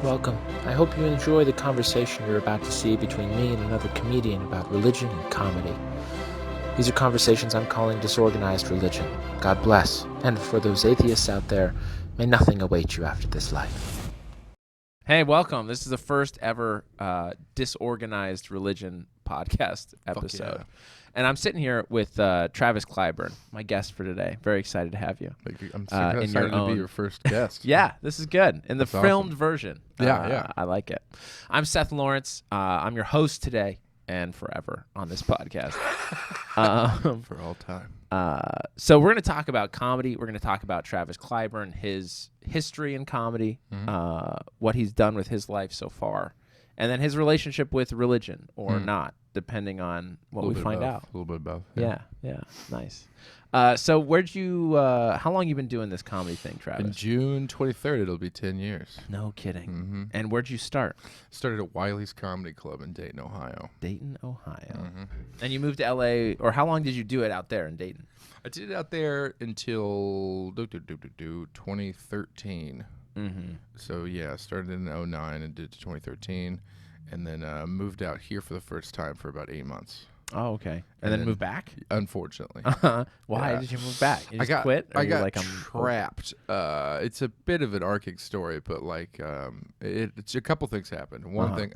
Welcome. I hope you enjoy the conversation you're about to see between me and another comedian about religion and comedy. These are conversations I'm calling Disorganized Religion. God bless. And for those atheists out there, may nothing await you after this life. Hey, welcome. This is the first ever Disorganized Religion podcast episode. Yeah. And I'm sitting here with Travis Clyburn, my guest for today. Very excited to have you. I'm so excited to be your first guest. Yeah, this is good. In the That's filmed awesome. version. Yeah. I like it. I'm Seth Lawrence. I'm your host today and forever on this podcast. For all time. So we're going to talk about comedy. We're going to talk about Travis Clyburn, his history in comedy, what he's done with his life so far, and then his relationship with religion or not, depending on what we find out. A little bit about. Yeah, nice. So where'd you, how long you been doing this comedy thing, Travis? In June 23rd, it'll be 10 years. No kidding. Mm-hmm. And where'd you start? Started at Wiley's Comedy Club in Dayton, Ohio. Dayton, Ohio. Mm-hmm. And you moved to LA, or how long did you do it out there in Dayton? I did it out there until 2013. Mm-hmm. So, yeah, I started in 2009 and did to 2013. And then moved out here for the first time for about 8 months. Oh, okay. And then moved back? Unfortunately. Why did you move back? You just quit? Or I you got like, trapped. It's a bit of an archaic story, but like it's a couple things happened. One thing,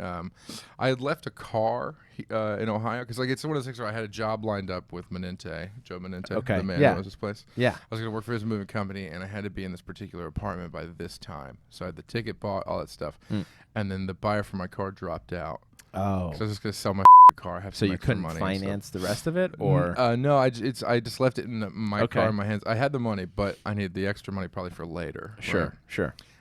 I had left a car in Ohio because like it's one of those things where I had a job lined up with Joe Menente, the man who owns this place. Yeah. I was going to work for his moving company, and I had to be in this particular apartment by this time. So I had the ticket bought, all that stuff, and then the buyer for my car dropped out. Oh. So I was just going to sell my car. Have So some you extra couldn't money finance the rest of it, or no? I just left it in my car in my hands. I had the money, but I needed the extra money probably for later. Sure.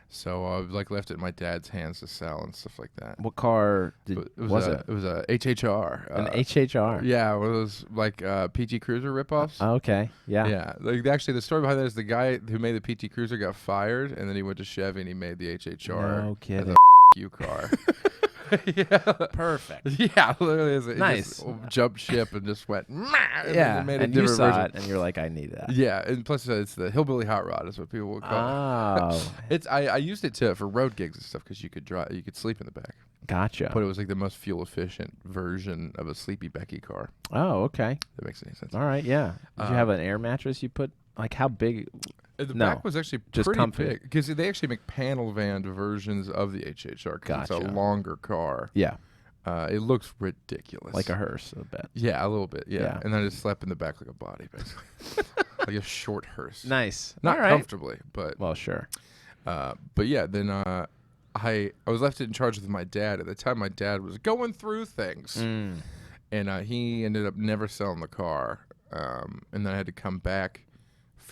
So I left it in my dad's hands to sell and stuff like that. What car was it? It was a HHR. An HHR. Yeah, one of those like PT Cruiser ripoffs. Okay. Yeah. Yeah. Like actually, the story behind that is the guy who made the PT Cruiser got fired, and then he went to Chevy and he made the HHR. No kidding. As a you car. Yeah. Perfect. Yeah, literally. Nice. It just jumped ship and just went. And you saw it, and you're like, I need that. Yeah, and plus it's the hillbilly hot rod is what people would call it. It's I used it for road gigs and stuff because you could sleep in the back. Gotcha. But it was like the most fuel efficient version of a Sleepy Becky car. Oh, okay. That makes any sense. All right. Yeah. Did you have an air mattress you put? Like how big? The back was actually just pretty comfy. big because they actually make panel van versions of the HHR. Gotcha. It's a longer car. Yeah. It looks ridiculous. Like a hearse, a bit. Yeah, a little bit. Yeah. And then I just slept in the back like a body, basically. Like a short hearse. Nice. Not comfortably, but. Well, sure. But yeah, then I was left in charge with my dad. At the time, my dad was going through things. And he ended up never selling the car. And then I had to come back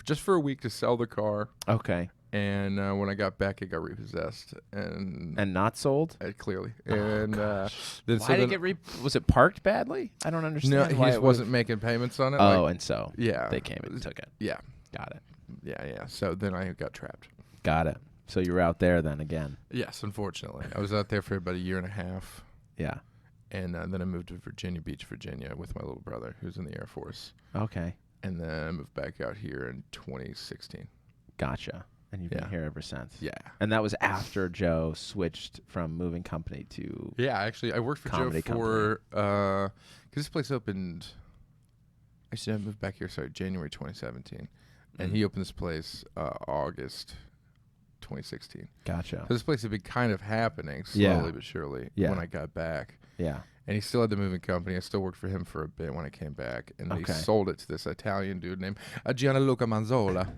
just for a week to sell the car. Okay. And when I got back, it got repossessed and not sold. Clearly. Oh, and then why did it get was it parked badly? I don't understand. No, he just wasn't making payments on it. Oh, and so yeah, they came and took it. Yeah, got it. Yeah. So then I got trapped. Got it. So you were out there then again. Yes, unfortunately, I was out there for about a year and a half. Yeah. And then I moved to Virginia Beach, Virginia, with my little brother, who's in the Air Force. Okay. And then I moved back out here in 2016. Gotcha. And you've been here ever since. Yeah. And that was after Joe switched from moving company to actually, I worked for Joe for because this place opened. Actually, I moved back here. January 2017, and he opened this place August 2016. Gotcha. So this place had been kind of happening slowly but surely when I got back. Yeah. And he still had the moving company. I still worked for him for a bit when I came back. And then he sold it to this Italian dude named Gianluca Manzola.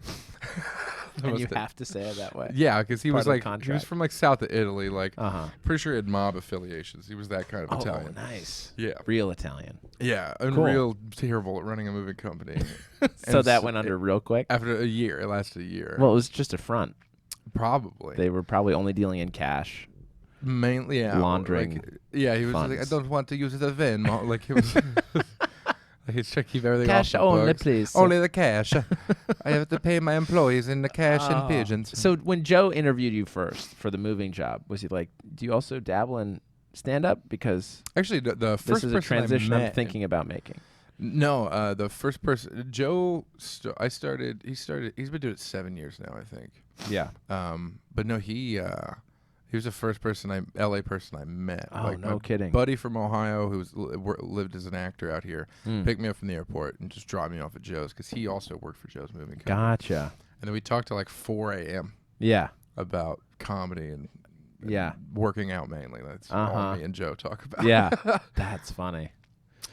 And you have to say it that way. Yeah, because he was like, he was from like south of Italy. Like, pretty sure he had mob affiliations. He was that kind of Italian. Oh, nice. Yeah. Real Italian. Yeah, and real terrible at running a moving company. So that went under real quick? After a year. It lasted a year. Well, it was just a front. Probably. They were probably only dealing in cash. Mainly, yeah. Laundering. He was like, I don't want to use it as Venmo. Like, he was. He's trying to keep everything cash off the only, books. please. Only the cash. I have to pay my employees in the cash and pigeons. So when Joe interviewed you first for the moving job, was he like, do you also dabble in stand-up? Because actually, the first this is a transition I'm thinking about making. No, the first person, Joe. He's been doing it 7 years now, I think. Yeah. But no, he He was the first LA person I met. Oh, like no my kidding. buddy from Ohio who lived as an actor out here Mm. picked me up from the airport and just dropped me off at Joe's because he also worked for Joe's Moving Company. Gotcha. And then we talked till like 4 a.m. Yeah. about comedy and Yeah. working out mainly. That's all me and Joe talk about. Yeah. That's funny.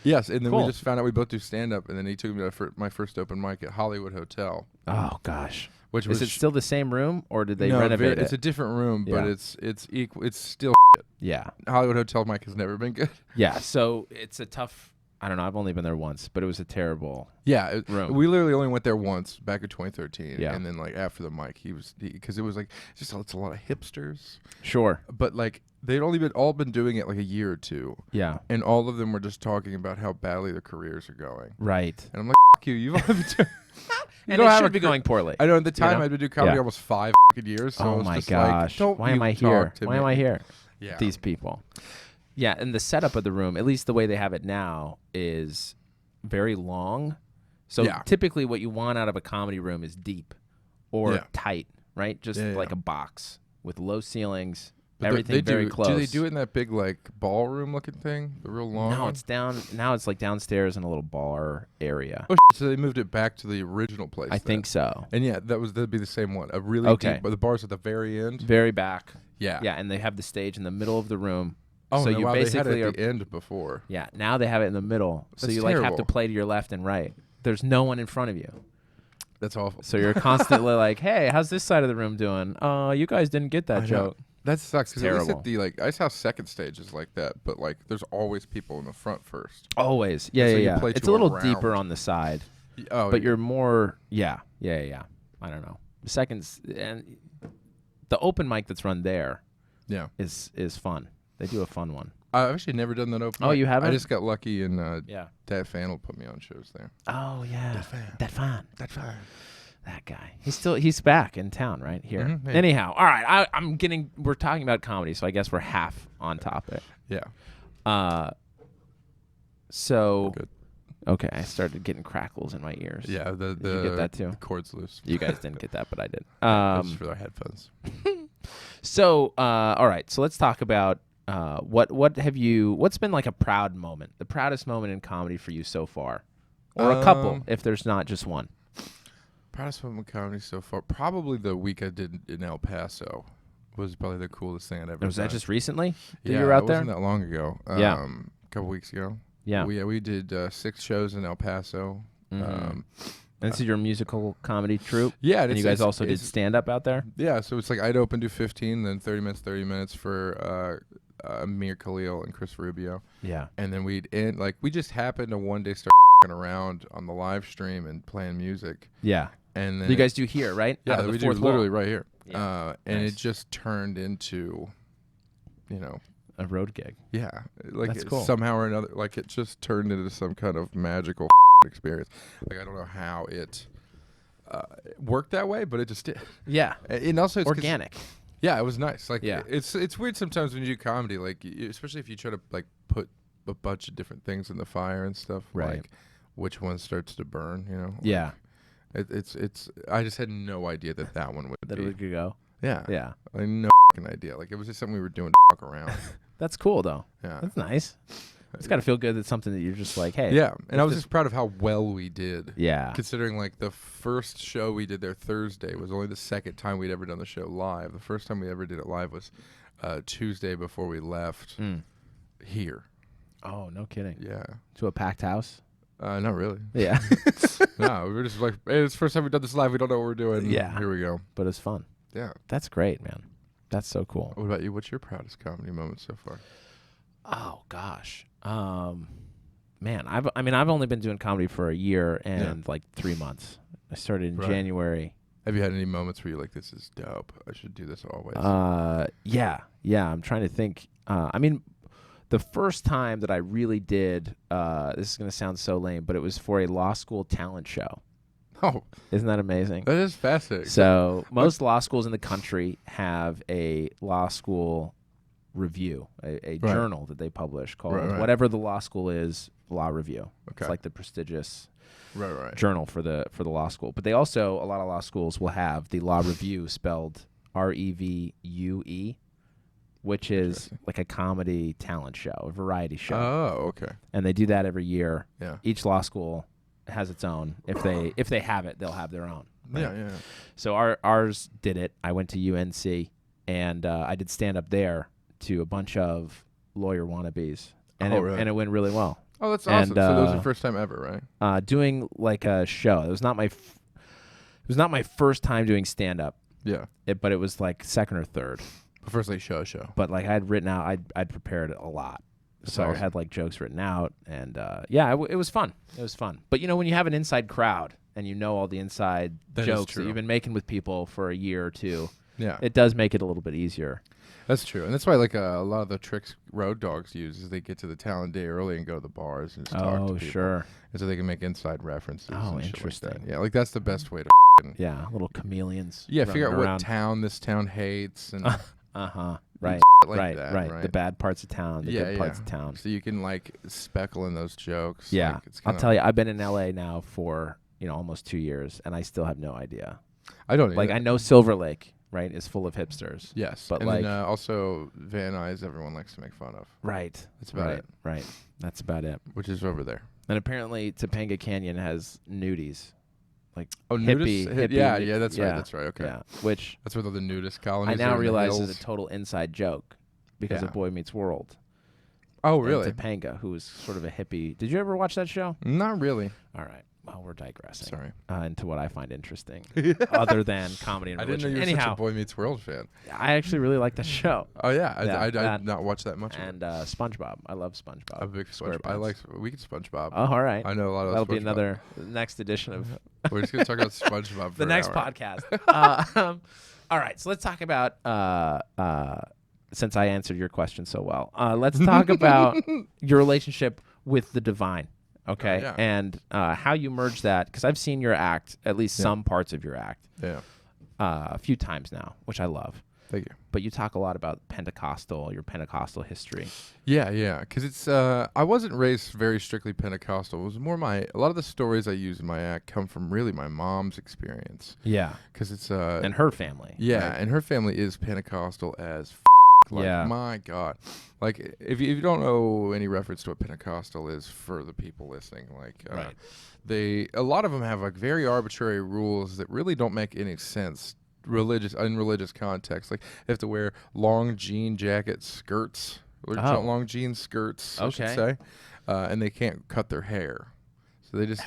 Yes, and then Cool. we just found out we both do stand-up, and then he took me to my first open mic at Hollywood Hotel. Oh, gosh. Which Is was it still the same room, or did they no, renovate it's it? a different room, but Yeah. it's equal. It's still Yeah. Hollywood Hotel mic has never been good. Yeah. So it's a tough. I don't know. I've only been there once, but it was a terrible. Yeah, Room. we literally only went there once back in 2013, Yeah. and then like after the mic, because it was like it's a lot of hipsters, Sure. but like they'd only all been doing it like a year or two, Yeah. and all of them were just talking about how badly their careers are going. Right. And I'm like, F you, you've only been doing. And it should be going poorly. I know at the time know? I'd been doing comedy Yeah. almost 5 years. So I Oh was my just gosh. Like, Why am I here? Why am I here? Yeah. These people. Yeah, and the setup of the room, at least the way they have it now, is very long. So Yeah. typically what you want out of a comedy room is deep or Yeah. tight, right? Just Yeah, like yeah. a box with low ceilings, But everything they very do, close. Do they do it in that big like ballroom looking thing? The real long No, one? it's down. Now it's like downstairs in a little bar area. Oh, so they moved it back to the original place. I then. think so. And yeah, that'd be the same one. A really Okay. deep, but the bar's at the very end. Very back. Yeah. Yeah, and they have the stage in the middle of the room. Oh, so no, you wow, basically they had it are at the end before. Yeah, now they have it in the middle. So That's you like have to terrible. play to your left and right. There's no one in front of you. That's awful. So you're constantly like, "Hey, how's this side of the room doing? You guys didn't get that I know. joke." That sucks. It's Because at least terrible. at the like Ice House second stage is like that, but like there's always people in the front first. Always. Yeah, So yeah, you yeah. play It's to a little around. deeper on the side, Oh, but you're more yeah. I don't know. The seconds and the open mic that's run there yeah. is fun. They do a fun one. I've actually never done that open. Oh, mic. you haven't? I just got lucky, and Yeah. Dad Fan will put me on shows there. Oh yeah. That fan. That's fine. That guy. He's back in town right here. Mhm, yeah. Anyhow, all right. We're talking about comedy, so I guess we're half on topic. Yeah. So Good. okay, I started getting crackles in my ears. Yeah. The Did you get that too? The cord's loose. You guys didn't get that, but I did. Just for our headphones. So all right. So let's talk about what's been like a proud moment, the proudest moment in comedy for you so far, or a couple, if there's not just one. Proudest moment of comedy so far. Probably the week I did in El Paso was probably the coolest thing I'd ever Was done. that just recently? Yeah, you were out it there? wasn't that long ago. Yeah. A couple weeks ago. Yeah. We did 6 shows in El Paso. And this is your musical comedy troupe? Yeah. And you guys also did stand-up out there? Yeah, so it's like I'd open do 15, then 30 minutes for Amir Khalil and Chris Rubio. Yeah. And then we'd end, like, we just happened to one day start around on the live stream and playing music. Yeah. And then You guys do here, right? yeah, Out of the we do fourth literally wall. right here. Yeah. And Nice. it just turned into, A road gig. yeah, like That's cool. somehow or another, like it just turned into some kind of magical experience. Like I don't know how it worked that way, but it just did. Yeah. And also it's 'cause- Organic. Yeah, it was nice. Like, Yeah. it's weird sometimes when you do comedy, like, especially if you try to like put a bunch of different things in the fire and stuff. Right. Like, which one starts to burn? You know. Like, Yeah. It's. I just had no idea that one would That be. we could go. Yeah. Yeah. I had no idea. Like, it was just something we were doing to fuck around. That's cool, though. Yeah. That's nice. It's got to feel good that something that you're just like, hey. Yeah, and I was this- just proud of how well we did. Yeah. Considering like the first show we did there Thursday was only the second time we'd ever done the show live. The first time we ever did it live was Tuesday before we left here. Oh, no kidding. Yeah. To a packed house? Not really. Yeah. No, we were just like, hey, it's the first time we've done this live. We don't know what we're doing. Yeah. Here we go. But it's fun. Yeah. That's great, man. That's so cool. What about you? What's your proudest comedy moment so far? Oh gosh, man, I've only been doing comedy for a year and like 3 months. I started in Right. January. Have you had any moments where you're like, this is dope? I should do this always. Yeah. I'm trying to think. The first time that I really did, this is gonna sound so lame, but it was for a law school talent show. Oh, Isn't that amazing? that is fascinating. So most law schools in the country have a law school review, a Right. journal that they publish called Right. whatever the law school is, Law Review. Okay. It's like the prestigious right. journal for the law school. But they also, a lot of law schools will have the Law Review spelled REVUE, which is like a comedy talent show, a variety show. Oh, okay. And they do that every year. Yeah. Each law school has its own. If they have it, they'll have their own. Right? Yeah. So ours did it. I went to UNC, and I did stand up there to a bunch of lawyer wannabes, and really? and it went really well. Oh, that's awesome. And, So that was your first time ever, right? Doing like a show. It was not my first time doing stand up. Yeah. But it was like second or third. But first, like show. But like I had written out, I'd prepared a lot. That's So awesome. I had like jokes written out, and it was fun. It was fun. But when you have an inside crowd and you know all the inside That is jokes true. that you've been making with people for a year or two, Yeah. it does make it a little bit easier. That's true, and that's why like a lot of the tricks road dogs use is they get to the talent day early and go to the bars and just talk to people. Sure. And so they can make inside references. Oh, and shit interesting. Like that. Yeah, like that's the best way to. Yeah, little chameleons. Yeah, figure out running what town this town hates and Right. like right. that, right. right? The bad parts of town. The good parts of town. So you can like speckle in those jokes. Yeah. Like, it's I'll kinda, tell you, I've been in LA now for almost 2 years, and I still have no idea. I don't Like either. I know Silver Lake, right, is full of hipsters. Yes, but and like then, also Van Nuys, everyone likes to make fun of. right. That's about it. Right. That's about it. Which is over there. And apparently Topanga Canyon has nudies. Like nudists? hippie. Yeah, that's right. That's right. Okay. Yeah. Which That's where the nudist I colonies are now in the realize hills. is a total inside joke because Yeah. of Boy Meets World. Oh, And really? Topanga, who was sort of a hippie. Did you ever watch that show? Not really. All right. Well, we're digressing. Sorry. Into what I find interesting, other than comedy and I didn't know religion. you were such Anyhow, a Boy Meets World fan. I actually really like the show. Oh yeah, I that not watched that much. And SpongeBob. I love SpongeBob. I'm a big SpongeBob. I SquarePants. like Wicked SpongeBob. Oh, all right. I know a lot of That'll be SpongeBob. another next edition of We're just gonna talk about SpongeBob for the an next hour. podcast. All right, so let's talk about since I answered your question so well, let's talk about your relationship with the divine, okay? yeah. And how you merge that, because I've seen your act, at least some parts of your act, Yeah. a few times now, which I love. Thank you. But you talk a lot about your Pentecostal history. Yeah, because it's I wasn't raised very strictly Pentecostal. It was more a lot of the stories I use in my act come from really my mom's experience. Yeah. Because it's And her family. yeah, right? and her family is Pentecostal as like, Yeah. my God. Like, if you don't know any reference to what Pentecostal is for the people listening, like, Right. a lot of them have like very arbitrary rules that really don't make any sense in religious context. Like, they have to wear long jean jacket skirts, or long jean skirts, I should Okay. say, and they can't cut their hair. So they just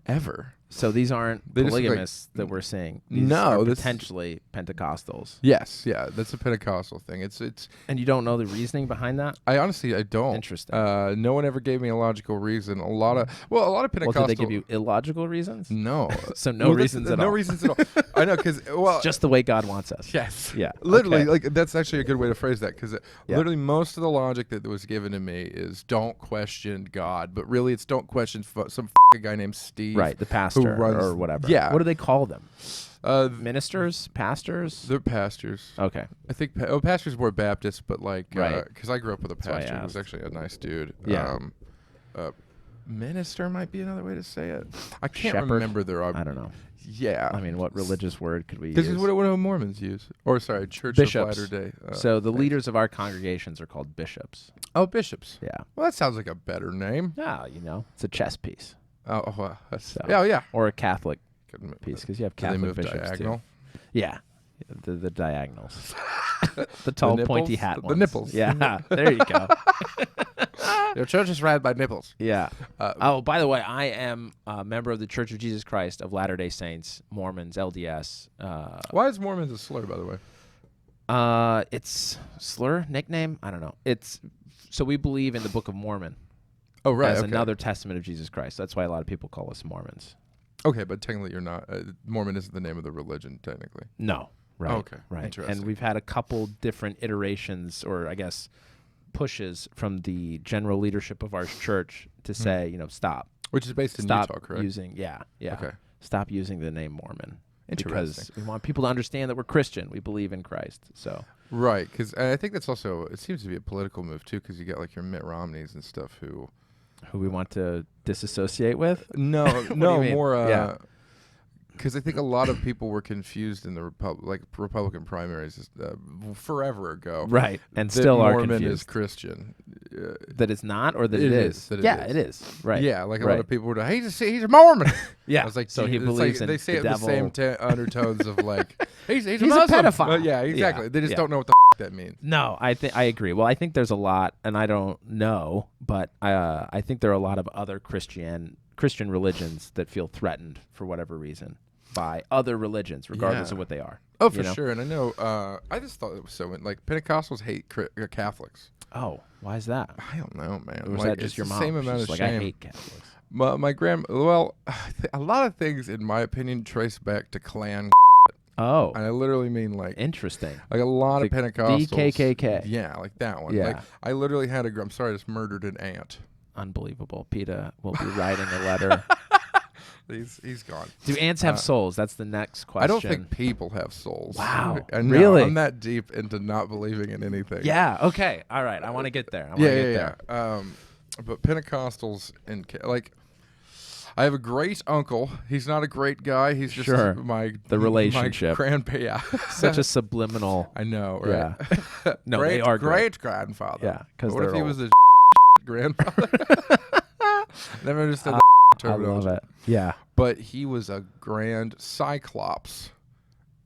ever. So these aren't They just look like- polygamists that we're seeing. These No, are this- potentially Pentecostals. Yes, yeah, that's a Pentecostal thing. It's And you don't know the reasoning behind that? I honestly don't. Interesting. No one ever gave me a logical reason. A lot of Well, Pentecostal. did they give you illogical reasons? No. So no Well, reasons at no all. reasons at all. I know, because Just the way God wants us. yes, Yeah. literally, okay. like that's actually a good way to phrase that, because Yeah. literally most of the logic that was given to me is don't question God, but really it's don't question some guy named Steve, Right, the pastor runs- or whatever. Yeah. What do they call them? Ministers, Pastors? they're pastors. Okay. I think pastors more Baptist, but like Right. because I grew up with a That's why I pastor who was asked. actually a nice dude. Yeah. Minister might be another way to say it. I can't Shepherd? remember their. I don't know. Yeah. I mean, what religious word could we This use? is what Mormons use. Or sorry, Church Bishops. of Latter-day. So the thanks. leaders of our congregations are called bishops. Oh, bishops. Yeah. Well, that sounds like a better name. Yeah, it's a chess piece. That's, So- yeah. Or a Catholic Couldn't- piece, because you have Do they Catholic move bishops diagonal? too. Yeah. The diagonals. The tall, pointy nipples? hat The ones. nipples. Yeah, there you go. Their church is ran by nipples. Yeah. Uh, By the way, I am a member of the Church of Jesus Christ of Latter-day Saints, Mormons, LDS. Why is Mormons a slur, by the way? It's slur, nickname? I don't know. So we believe in the Book of Mormon Oh, right. as okay. another testament of Jesus Christ. That's why a lot of people call us Mormons. Okay, but technically you're not. Mormon isn't the name of the religion, technically. No. Right. Okay, Right. interesting. And we've had a couple different iterations, or I guess pushes from the general leadership of our church to say, stop. Which is based in Stop Utah, correct? using, yeah. Okay. Stop using the name Mormon. Because Interesting. we want people to understand that we're Christian. We believe in Christ. So Right, because I think that's also, it seems to be a political move, too, because you got like your Mitt Romneys and stuff who who we want to disassociate with? No, What do no, you mean? more. Yeah. Because I think a lot of people were confused in the Republican primaries forever ago. Right, and that still are Mormon confused. is Christian. That it's not, or that it is? That It is. Right. Yeah, like a right. lot of people were like, he's a Mormon. Yeah. I was like, so he it's believes like, in they say the it with the devil. same undertones of like, he's a a Muslim. pedophile. Yeah, exactly. Yeah, They just yeah. don't know what the that means. No, I agree. Well, I think there's a lot, and I don't know, but I think there are a lot of other Christian religions that feel threatened for whatever reason by other religions, regardless of what they are. Oh, for sure. And I know, I just thought it was so, like, Pentecostals hate Catholics. Oh, why is that? I don't know, man. Or was like, that just it's your the mom? same amount She's of like, shame. I hate Catholics. My well, a lot of things, in my opinion, trace back to Klan. Oh. And I literally mean, like, Interesting. like a lot of Pentecostals. DKKK. Yeah, like that one. Yeah. Like, I literally had I'm sorry, I just murdered an aunt. Unbelievable. PETA will be writing a letter. He's gone. Do ants have souls? That's the next question. I don't think people have souls. Wow. And Really? I'm that deep into not believing in anything. Yeah. Okay. All right. I want to get there. Yeah. But Pentecostals and like, I have a great uncle. He's not a great guy. He's just the relationship. My grandpa. Yeah. Such a subliminal. I know, right? Yeah. No, great, they are great grandfather. Yeah, because what if he was a grandfather? Never understood that I terminology. love it. Yeah. But he was a grand cyclops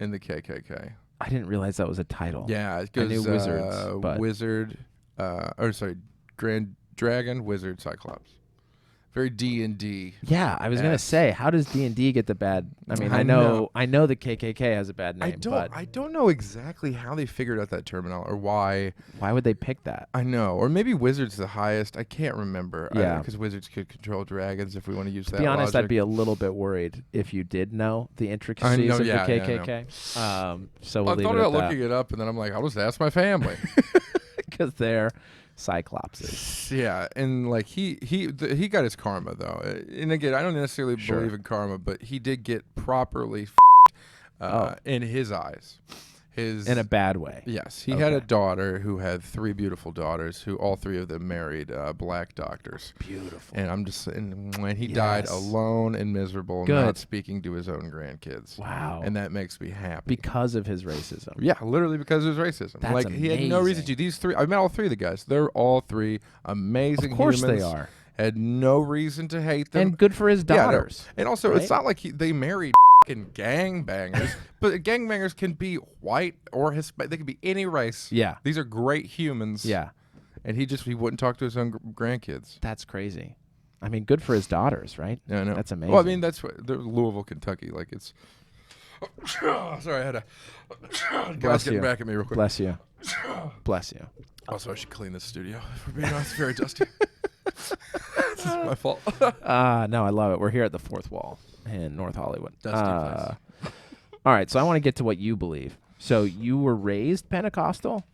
in the KKK. I didn't realize that was a title. Yeah, I because knew wizards, but wizard, grand dragon, wizard, cyclops. Very D&D. Yeah, I was gonna say, how does D&D get the bad? I mean, I know the KKK has a bad name. I don't know exactly how they figured out that terminology or why. Why would they pick that? I know, or maybe wizard's the highest. I can't remember. Yeah, because wizards could control dragons. If we want to use that. To be honest, logic. I'd be a little bit worried if you did know the intricacies of the KKK. So we'll leave it at that. I thought about looking it up, and then I'm like, I'll just ask my family because they're cyclopses. Yeah, and like he got his karma though, and again, I don't necessarily believe in karma, but he did get properly in his eyes. In a bad way. Yes, he had a daughter who had 3 beautiful daughters, who all 3 of them married black doctors. Beautiful. And when he died alone and miserable, not speaking to his own grandkids. Wow. And that makes me happy because of his racism. Yeah, literally because of his racism. That's like amazing. He had no reason to. These 3, I met all 3 of the guys. They're all 3 amazing. Of course humans. they are. Had no reason to hate them. And good for his daughters. And also, right? It's not like they married gangbangers, but gangbangers can be white or Hispanic. They can be any race. Yeah. These are great humans. Yeah. And he wouldn't talk to his own grandkids. That's crazy. I mean, good for his daughters, right? Yeah, I know. That's amazing. Well, I mean, that's what Louisville, Kentucky. Like it's. Sorry, I had a. Guys getting back at me real quick. Bless you. Bless you. Also, I should clean this studio. For being honest, it's very dusty. This is my fault. No, I love it. We're here at the Fourth Wall in North Hollywood. Dusty place. All right, so I want to get to what you believe. So you were raised Pentecostal?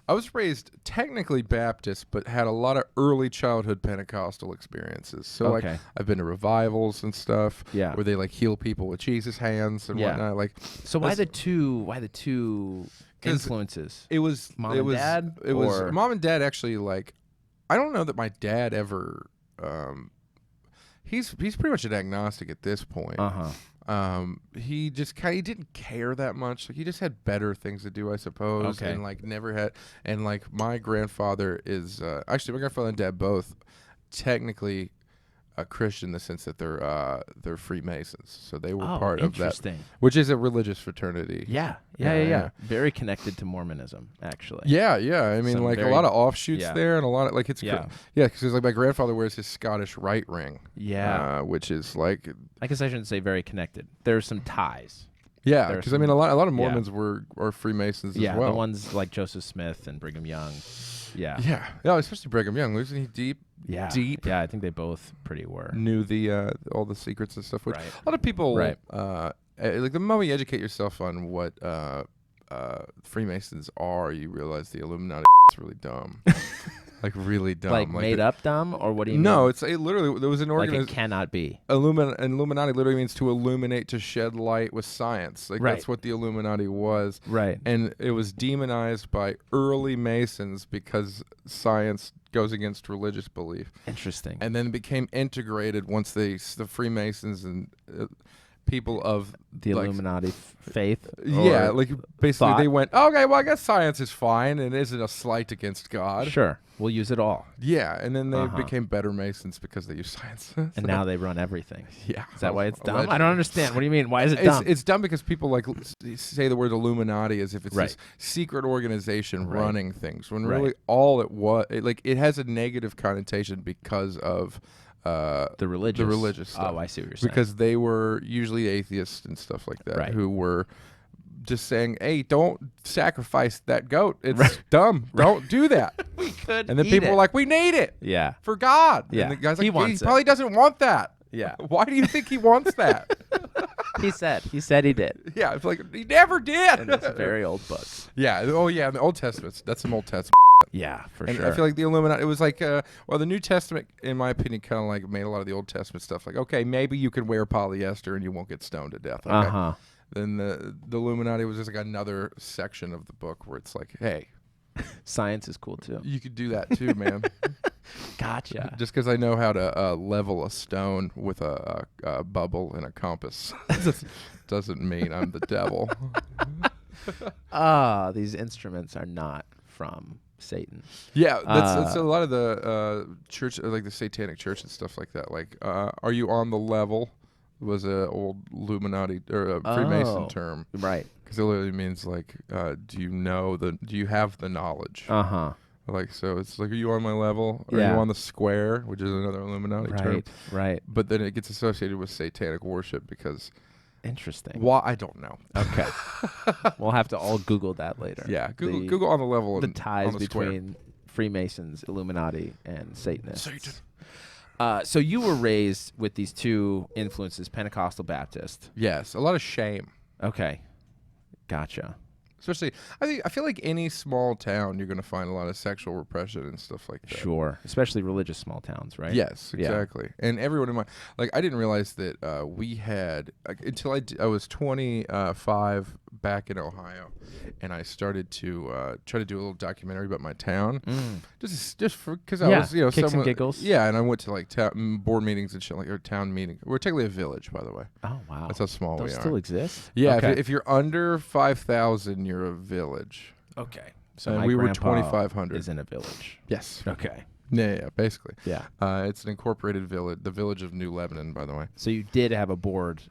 I was raised technically Baptist, but had a lot of early childhood Pentecostal experiences. So like I've been to revivals and stuff, where they like heal people with Jesus hands and whatnot. Like, so why the two influences? It was mom and dad. It was mom and dad actually. Like, I don't know that my dad ever. He's pretty much an agnostic at this point. He just he didn't care that much. Like, he just had better things to do, I suppose. And like never had. And like my grandfather is actually, my grandfather and dad both technically a Christian in the sense that they're Freemasons. So they were part of that, which is a religious fraternity. Yeah. Very connected to Mormonism, actually. Yeah. I mean, like a lot of offshoots there, and a lot of like it's because like my grandfather wears his Scottish rite ring. Yeah, which is like, I guess I shouldn't say very connected. There's some ties. Yeah, because I mean a lot of Mormons are Freemasons as well. Yeah, the ones like Joseph Smith and Brigham Young. Yeah, especially Brigham Young. Wasn't he deep? Yeah, I think they both pretty were. Knew the all the secrets and stuff. Which a lot of people, like the moment you educate yourself on what Freemasons are, you realize the Illuminati is really dumb. Like really dumb. Like made up dumb, or what do you mean? No, it literally there was an organization. Like it cannot be. Illuminati literally means to illuminate, to shed light with science. Like that's what the Illuminati was. Right. And it was demonized by early Masons because science goes against religious belief. Interesting. And then became integrated once the Freemasons and people of the like, Illuminati faith. Yeah, or like basically thought. they went, okay, well I guess science is fine and isn't a slight against God. Sure, we'll use it all. Yeah, and then they Uh-huh. became better Masons because they use science. And now they run everything. Yeah, Is that why it's dumb? allegedly. I don't understand. What do you mean? Why is it dumb? It's dumb because people like say the word Illuminati as if it's Right. this secret organization Right. running things, when Right. really all it was, it has a negative connotation because of the religious stuff. Oh, I see what you're saying. Because they were usually atheists and stuff like that, Right. who were just saying, "Hey, don't sacrifice that goat. It's Right. dumb. Don't do that." we could. And then eat people it. were like, "We need it yeah, for God." Yeah. And the guy's He like, wants it. probably doesn't want that. yeah. Why do you think he wants that? He said he did. Yeah, it's like he never did. And it's a very old book. Yeah. Oh, yeah. In the Old Testament. That's some Old Testament. Yeah, for And sure. I feel like the Illuminati. It was like, well, the New Testament, in my opinion, kind of like made a lot of the Old Testament stuff. Like, okay, maybe you can wear polyester and you won't get stoned to death. Okay? Uh-huh. Then the Illuminati was just like another section of the book where it's like, hey, Science is cool too. you could do that too, man. Gotcha. Just because I know how to level a stone with a bubble and a compass doesn't mean I'm the devil. These instruments are not from Satan. Yeah, that's a lot of the church, like the Satanic Church and stuff like that. Like, are you on the level? Was a old Illuminati or a Freemason term, Right. because it literally means like, do you have the knowledge? Uh-huh. Like, so it's like, are you on my level? Are Yeah. you on the square, which is another Illuminati term? Right. But then it gets associated with satanic worship because Interesting. why? I don't know. Okay. We'll have to all Google that later. Yeah, The- Google on the level. the and ties on the square. between Freemasons, Illuminati, and Satanists. Satan. So you were raised with these two influences, Pentecostal Baptist. Yes, a lot of shame. Okay. Gotcha. Especially, I feel like any small town, you're going to find a lot of sexual repression and stuff like that. Sure. Especially religious small towns, right? Yes, Yeah. exactly. And everyone in my, like, I didn't realize that we had, until I was 25 back in Ohio, and I started to try to do a little documentary about my town. Just for, because I Yeah, was, kicks and someone, giggles. Yeah, and I went to, like, board meetings and shit, like, or town meetings. We're technically a village, by the way. Oh, wow. That's how small Those we are. still exist? Yeah, Okay. if you're under 5,000, you're a village. Okay. So And my we were grandpa 2,500. is in a village. Yes. Okay. Yeah, basically. Yeah. It's an incorporated village, the village of New Lebanon, by the way. So you did have a board.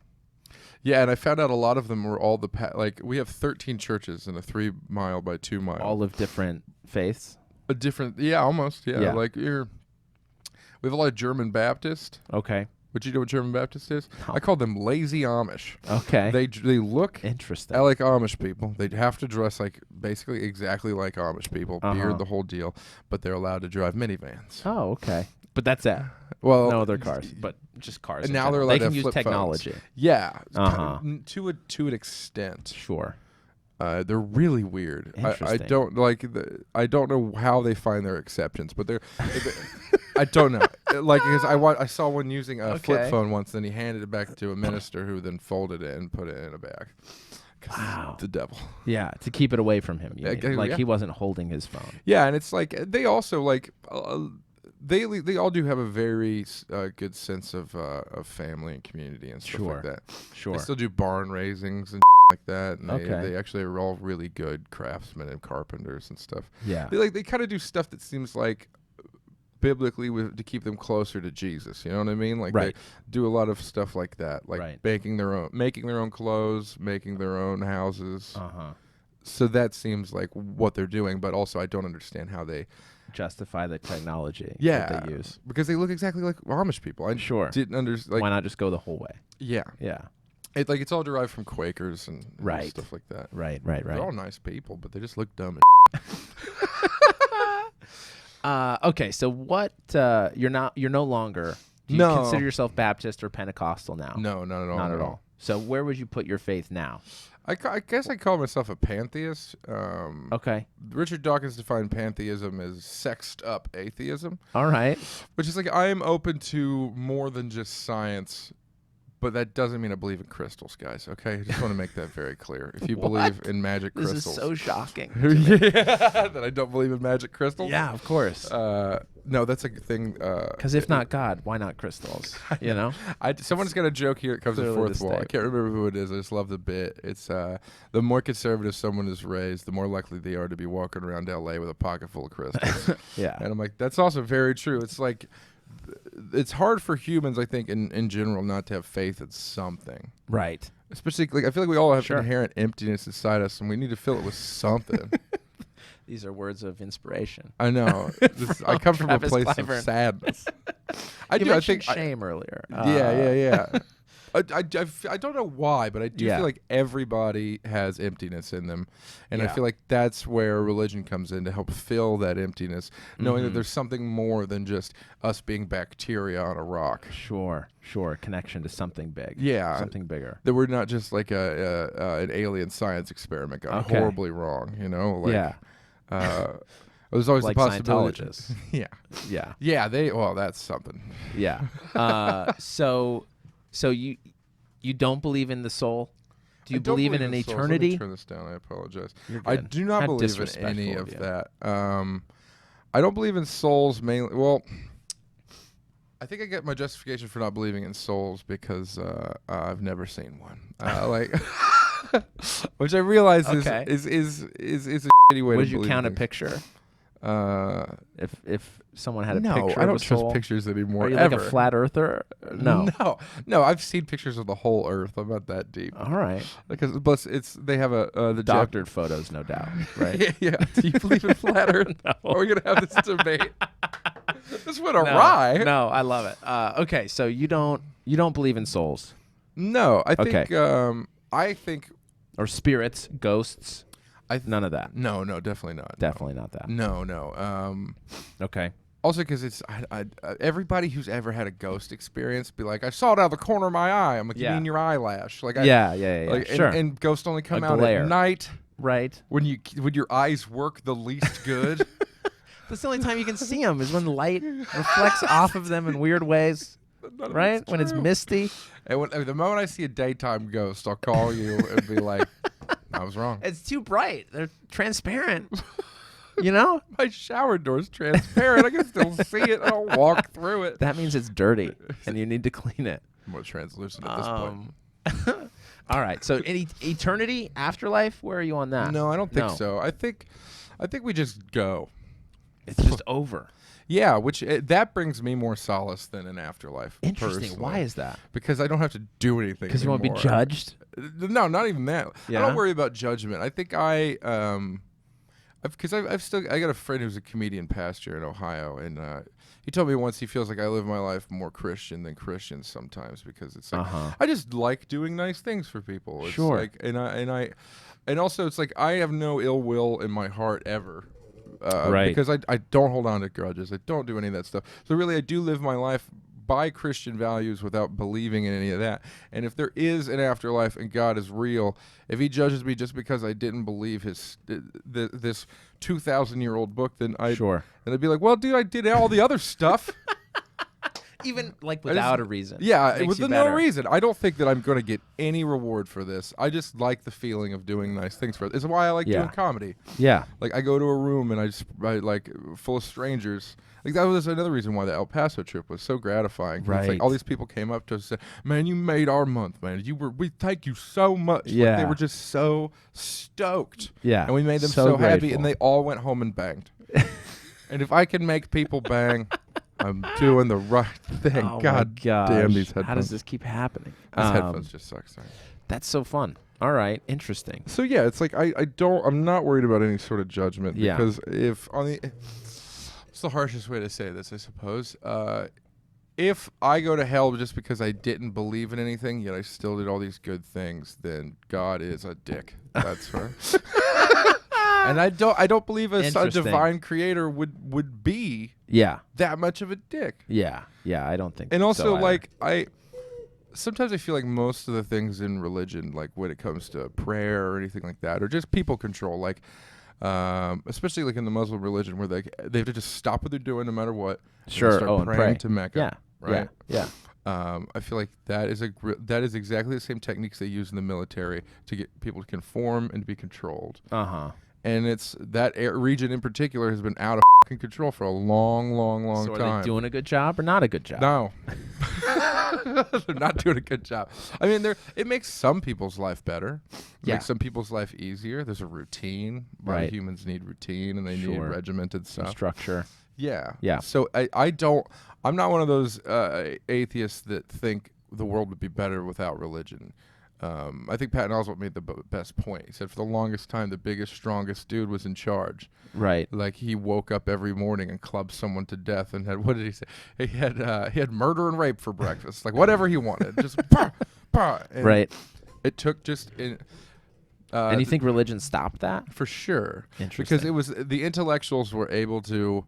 Yeah, and I found out a lot of them were all like, we have 13 churches in a 3 mile by 2 mile. All of different faiths. A different, yeah, almost, yeah. Yeah. Like we have a lot of German Baptist. Okay. But you know what German Baptist is? No. I call them lazy Amish. Okay. They look Interesting. like Amish people. They have to dress like basically exactly like Amish people, beard, the whole deal. But they're allowed to drive minivans. Oh, okay. But that's it. Well, No other cars, but just cars. And in now general. they're allowed They to can have use flip technology. phones. Yeah, Uh-huh. to an extent. Sure. They're really weird. I Interesting. don't like. I don't know how they find their exceptions, but they're. I don't know. Like, because I saw one using a flip Okay. phone once, and he handed it back to a minister, who then folded it and put it in a bag. 'Cause Wow. the devil. Yeah, to keep it away from him. You mean. Like yeah. he wasn't holding his phone. Yeah, and it's like they also like. They all do have a very good sense of family and community and stuff like that. Sure. They still do barn raisings and like that, and they actually are all really good craftsmen and carpenters and stuff. Yeah. They kind of do stuff that seems like biblically to keep them closer to Jesus. You know what I mean? Like Right. they do a lot of stuff like that, like Right. making their own clothes, making their own houses. Uh-huh. So that seems like what they're doing, but also I don't understand how they Justify the technology yeah that they use. because they look exactly like Amish people. I Sure. didn't understand. Why not just go the whole way? Yeah, Yeah. it's all derived from Quakers and Right. stuff like that. Right. They're all nice people, but they just look dumb. Okay, so what you're no longer do you No. consider yourself Baptist or Pentecostal now? No, not at all. Not at no. all. So where would you put your faith now? I guess I call myself a pantheist. Okay. Richard Dawkins defined pantheism as sexed up atheism, All right. which is like I am open to more than just science But that doesn't mean I believe in crystals, guys. Okay, I just want to make that very clear. If you believe in magic This crystals, is so shocking. that I don't believe in magic crystals. Yeah, of course. No, that's a thing. Because if not God, why not crystals? You know? Someone's got a joke here. It comes to Clearly fourth the wall. I state. can't remember who it is. I just love the bit. It's the more conservative someone is raised, the more likely they are to be walking around L.A. with a pocket full of crystals. Yeah. And I'm like, that's also very true. It's like, it's hard for humans, I think, in general, not to have faith in something. Right. Especially, like, I feel like we all have Sure. inherent emptiness inside us, and we need to fill it with something. These are words of inspiration. I know. I come from a Travis place Clyburn. of sadness. You I mentioned think shame earlier. Yeah. I don't know why, but I do Yeah. feel like everybody has emptiness in them. And I Yeah. feel like that's where religion comes in to help fill that emptiness, knowing that Mhm. there's something more than just us being bacteria on a rock. Sure. Connection to something big. Yeah. Something bigger. That we're not just like an alien science experiment gone Okay. horribly wrong, you know? Like, Yeah. There's always Like the possibility. Scientologists. Yeah. Yeah. Yeah, that's something. Yeah. So you don't believe in the soul? Do you I don't believe in an souls. Let me eternity? turn this down. I apologize. You're I good. do not How believe in any disrespectful of you. that. I don't believe in souls mainly. Well, I think I get my justification for not believing in souls because I've never seen one. Like, which I realize Okay. is a shitty way Would to you believe count a things. picture if someone had a No, picture I don't of a trust soul? pictures anymore. Are you ever. like a flat earther? No. No. I've seen pictures of the whole Earth. I'm not that deep. All right. Because plus they have the Jap- Doctored photos, no doubt. Right. yeah. Do you believe in flat Earth? No. Are we gonna have this debate? This went No, awry. No, I love it. Okay, so you don't believe in souls No, I think Okay. I think or spirits, ghosts? None of that. no, definitely not. Definitely not that. No. Okay. Also, because it's everybody who's ever had a ghost experience be like, I saw it out of the corner of my eye. I'm like, Yeah. you mean your eyelash? Like, Yeah. like, Sure. And ghosts only come A out glare. at night Right. when your eyes work the least good. That's the only time you can see them is when light reflects off of them in weird ways. None of Right? When it's true. misty. And the moment I see a daytime ghost, I'll call you and be like, I was wrong. It's too bright. They're transparent. You know? My shower door's transparent. I can still see it. I'll walk through it. That means it's dirty and you need to clean it. More translucent at this point. All right. So eternity, afterlife, where are you on that? No, I don't think No. so. I think we just go. It's just over. Yeah, which that brings me more solace than an afterlife. Interesting. personally. Why is that? Because I don't have to do anything. Because you won't be anymore. judged? No, not even that. I Yeah? don't worry about judgment. I think because I got a friend who's a comedian pastor in Ohio, and he told me once he feels like I live my life more Christian than Christians sometimes because it's like I just like doing nice things for people. It's Sure. Like, and also it's like I have no ill will in my heart ever. Right. Because I don't hold on to grudges. I don't do any of that stuff. So really, I do live my life by Christian values without believing in any of that. And if there is an afterlife and God is real, if he judges me just because I didn't believe this 2,000-year-old book, then I'd be like, well, dude, I did all the other stuff. Even like without a reason. Yeah, Makes with you no better. reason. I don't think that I'm going to get any reward for this. I just like the feeling of doing nice things for it. It's why I like doing comedy. Yeah. Like I go to a room and I like full of strangers. Like that was another reason why the El Paso trip was so gratifying. It's Right. like all these people came up to us and said, "Man, you made our month, man. We thank you so much." Like, Yeah. they were just so stoked. Yeah. And we made them So so happy, grateful. and they all went home and banged. And if I can make people bang, I'm doing the right thing. Oh God my gosh. damn these headphones. How does this keep happening? These headphones just suck. Sorry. That's so fun. All right. Interesting. So yeah, it's like I'm not worried about any sort of judgment Yeah. because it's the harshest way to say this, I suppose. If I go to hell just because I didn't believe in anything, yet I still did all these good things, then God is a dick. That's right. And I don't believe a Interesting. divine creator would be Yeah. that much of a dick. Yeah. Yeah. I don't think And also, so either. like, sometimes I feel like most of the things in religion, like when it comes to prayer or anything like that, are just people control. Like, especially like in the Muslim religion, where they have to just stop what they're doing no matter what. And Sure. start And praying pray. to Mecca. Yeah. Right. Yeah. I feel like that is exactly the same techniques they use in the military to get people to conform and to be controlled. And it's that region in particular has been out of fucking control for a long So time. are they doing a good job or not a good job? No. They're not doing a good job. I mean, it makes some people's life better. It makes some people's life easier. There's a routine. Right. Humans need routine and they need regimented stuff. Structure. Yeah. Yeah. So I'm not one of those atheists that think the world would be better without religion. I think Patton Oswalt made the best point. He said for the longest time, the biggest, strongest dude was in charge. Right. Like he woke up every morning and clubbed someone to death and had, what did he say? He had murder and rape for breakfast. Like whatever he wanted. Just bah, bah. And Right. it took just and you think religion stopped that? for sure. Interesting. Because it was the intellectuals were able to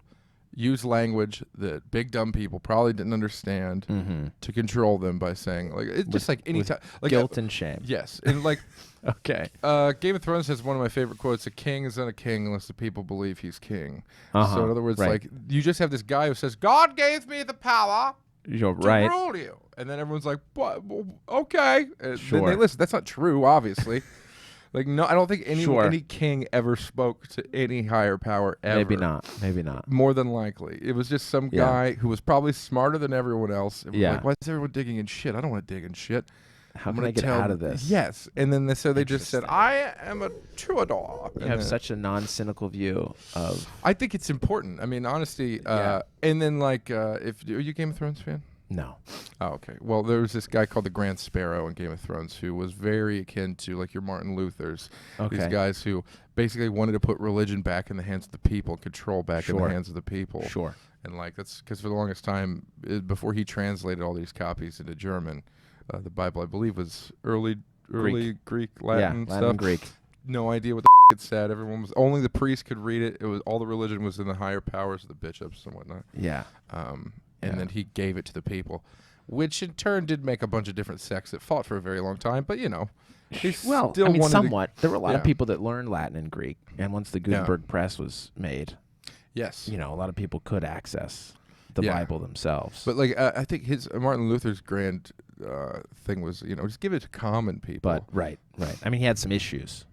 use language that big dumb people probably didn't understand to control them by saying like it's just like any time like guilt and shame. Yes, and like Okay. Game of Thrones has one of my favorite quotes: "A king isn't a king unless the people believe he's king." So in other words, like you just have this guy who says, "God gave me the power You're to right. rule you," and then everyone's like, "What? Okay." And Sure. then they listen. That's not true, obviously. Like no, I don't think any king ever spoke to any higher power ever. Maybe not. More than likely, it was just some guy who was probably smarter than everyone else. And was like, why is everyone digging in shit? I don't want to dig in shit. How can I get out of this? Yes, and then they just said, "I am a troubadour." You have such a non-cynical view of. I think it's important. I mean, honesty. And then are you a Game of Thrones fan? No. Oh, okay. Well, there was this guy called the Grand Sparrow in Game of Thrones who was very akin to like your Martin Luthers. Okay. These guys who basically wanted to put religion back in the hands of the people, control back in the hands of the people. Sure. And like that's because for the longest time, before he translated all these copies into German, the Bible I believe was early Greek, Latin stuff. Latin, Greek. No idea what the it said. Everyone was only the priest could read it. It was all the religion was in the higher powers of the bishops and whatnot. Yeah. And then he gave it to the people, which in turn did make a bunch of different sects that fought for a very long time. But, he still wanted somewhat. There were a lot of people that learned Latin and Greek. And once the Gutenberg press was made, yes, a lot of people could access the Bible themselves. But, I think Martin Luther's grand thing was, just give it to common people. But, right. I mean, he had some issues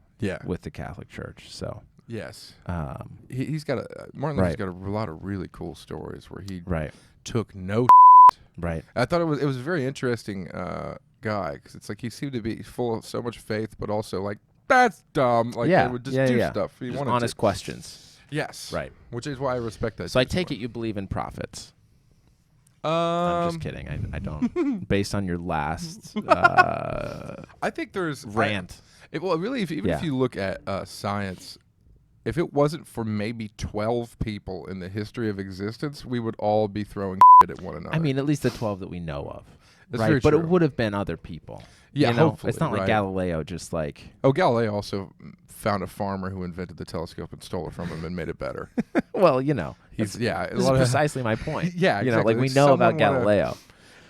with the Catholic Church, so. Yes. He's got Martin Luther's got a lot of really cool stories where he took no Right. I thought it was a very interesting guy because it's like he seemed to be full of so much faith, but also like that's dumb. Like they would just do stuff. He just wanted honest questions. Yes. Right. Which is why I respect that. So I take it you believe in prophets. I'm just kidding. I don't. Based on your last I think there's rant. If you look at science, if it wasn't for maybe 12 people in the history of existence, we would all be throwing shit at one another. I mean, at least the 12 that we know of. That's right, very but true. it would have been other people. Yeah, hopefully. It's not like Galileo just like. Oh, Galileo also found a farmer who invented the telescope and stole it from him and made it better. Well, this is precisely my point. Yeah, exactly. We know about Galileo.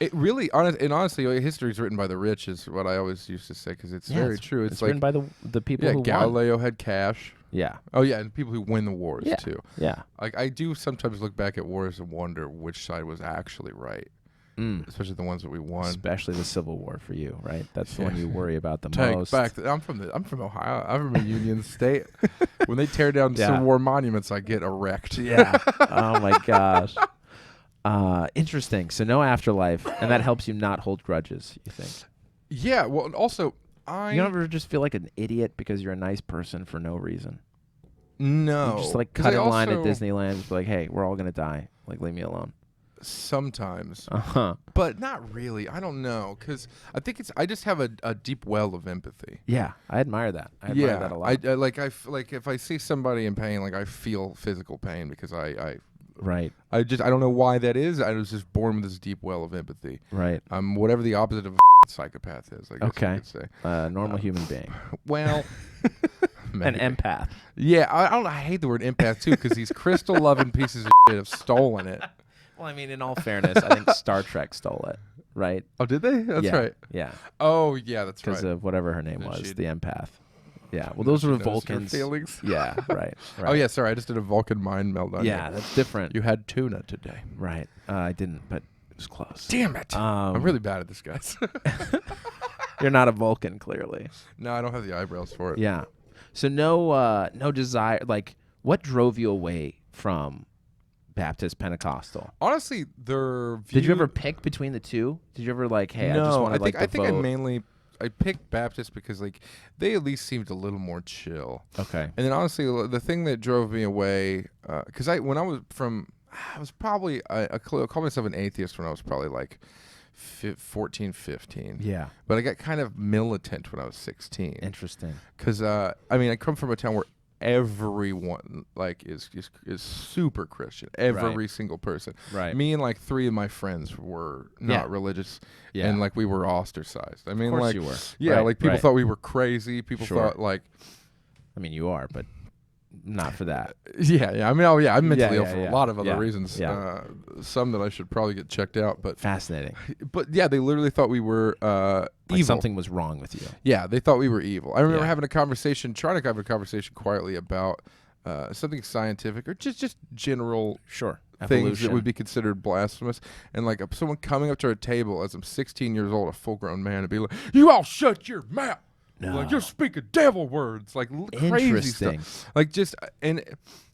It really, honestly, history is written by the rich is what I always used to say because it's very true. It's written by the people who Galileo won. had cash. Yeah. Oh, yeah, and people who win the wars, too. Yeah. Like, I do sometimes look back at wars and wonder which side was actually right, especially the ones that we won. Especially the Civil War for you, right? That's the one you worry about the most. I'm from Ohio. I'm from a Union state. When they tear down Civil War monuments, I get erect. Yeah. Oh, my gosh. Interesting. So no afterlife, and that helps you not hold grudges, you think? Yeah, well, and also... You don't ever just feel like an idiot because you're a nice person for no reason? No. You just like cut in line at Disneyland and be like, hey, we're all going to die. Like, leave me alone. Sometimes. Uh-huh. But not really. I don't know. Because I think I just have a deep well of empathy. Yeah. I admire that. I admire that a lot. Like if I see somebody in pain, like I feel physical pain because Right. I don't know why that is. I was just born with this deep well of empathy. Right. Whatever the opposite of a psychopath is, I guess you could say. Normal human being. Well, an empath. Yeah, I hate the word empath too because these crystal loving pieces of shit have stolen it. Well, I mean, in all fairness, I think Star Trek stole it, right? Oh, did they? That's right. Yeah. Oh, yeah, that's right. Because of whatever her name was, the empath. Yeah. Well, those were Vulcans. Feelings. Yeah. Right. Oh yeah. Sorry, I just did a Vulcan mind meld on you. Yeah, that's different. You had tuna today. Right. I didn't, but was close. Damn it! I'm really bad at this, guys. You're not a Vulcan, clearly. No, I don't have the eyebrows for it. Yeah. So no desire. Like, what drove you away from Baptist Pentecostal? Honestly, their view... Did you ever pick between the two? Did you ever like, hey, no, I just want to like I think I vote? mainly I picked Baptist because like they at least seemed a little more chill. Okay. And then honestly, the thing that drove me away, because I was probably I called myself an atheist when I was probably like 14, 15. Yeah. But I got kind of militant when I was 16. Interesting. Because I mean, I come from a town where everyone like is super Christian. Every single person. Right. Me and like 3 of my friends were not religious. Yeah. And like we were ostracized. I mean, Of course like you were. yeah, Right, like people right. thought we were crazy. People thought like I mean, you are, but not for that. yeah. I mean, I'm mentally ill yeah, for yeah. a lot of other Yeah, reasons. yeah. Some that I should probably get checked out, but Fascinating. yeah, they literally thought we were Like evil. something was wrong with you. Yeah, they thought we were evil. I remember Yeah. having a conversation, trying to have a conversation quietly about something scientific or just general Sure. things Evolution. that would be considered blasphemous, and like someone coming up to our table as I'm 16 years old, a full-grown man, and be like, "You all shut your mouth! No. Like you're speaking devil words, like crazy Interesting. stuff." Like just and